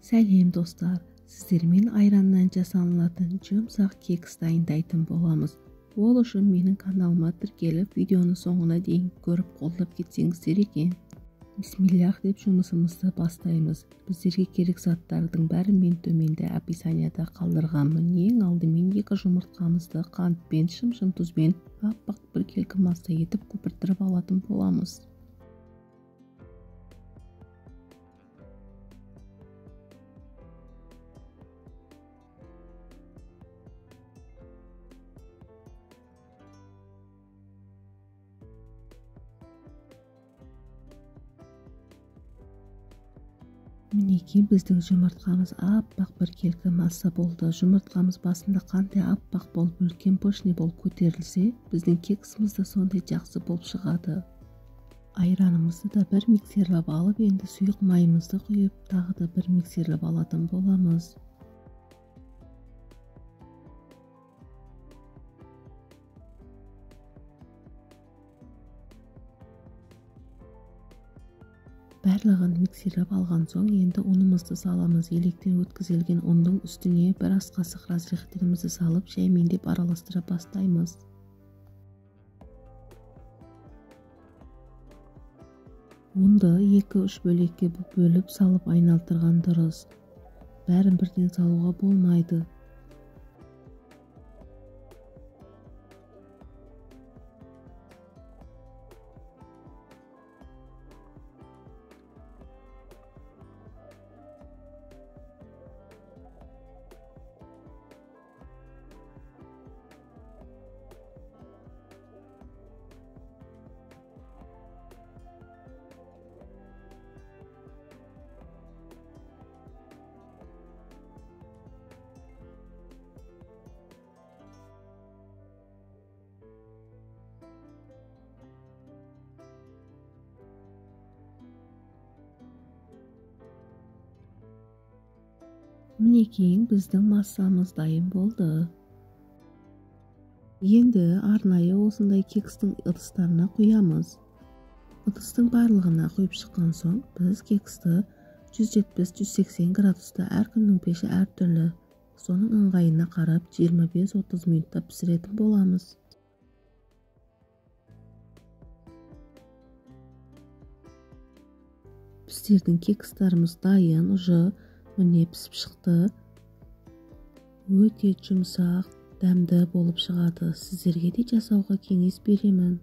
Сәлем достар, сіздермен айраннан жасалынатын жұмсақ кекс дайындайтын боламыз. Ол үшін менің каналыма тіркеліп, видеоны соңына дейін көріп қолдап кетсеңіздер екен. Бисмиллах деп жұмысымызды бастаймыз. Біздерге керек заттардың бәрін мен төменде описанияда қалдырғанмын. Ең алдымен 2 жұмыртқамызды қантпен, шым-шым тұзбен аппақ бір келкі масса етіп көпіртіріп алатын боламыз. Мінекей біздің жұмыртқамыз аппақ бір келкі масса болды. Жұмыртқамыз басында қандай аппақ болып үлкен пышный болып көтерілсе, біздің кексіміз де сондай жақсы болып шығады. Айранымызды да бір миксерлеп алып, енді сұйық майымызды құйып, тағы да бір миксерлеп алатын боламыз. Барлығын миксерлеп алған соң, енді ұнымызды саламыз. Електен өткізілген ұндың үстіне бір ас қасық разрыхтелімізді салып, жаймендеп араластыра бастаймыз. Ұнды 2-3 бөлікке бөліп салып айналдырған дұрыс. Бәрін бірден салуға болмайды. Мінекей біздің массамыз дайын болды. Енді арнайы осындай кекстің ыдыстарына құямыз. Ыдыстың барлығына құйып шыққан соң, біз кексті 170-180 градуста, әркімнің пеші әртүрлі. Соның ыңғайына қарап 25-30 минутта пісіретін боламыз. Біздердің кекстарымыз дайын, ұжы міне пісіп шықты. Өте жұмсақ, дәмді болып шығады. Сіздерге де жасауға кеңес беремін.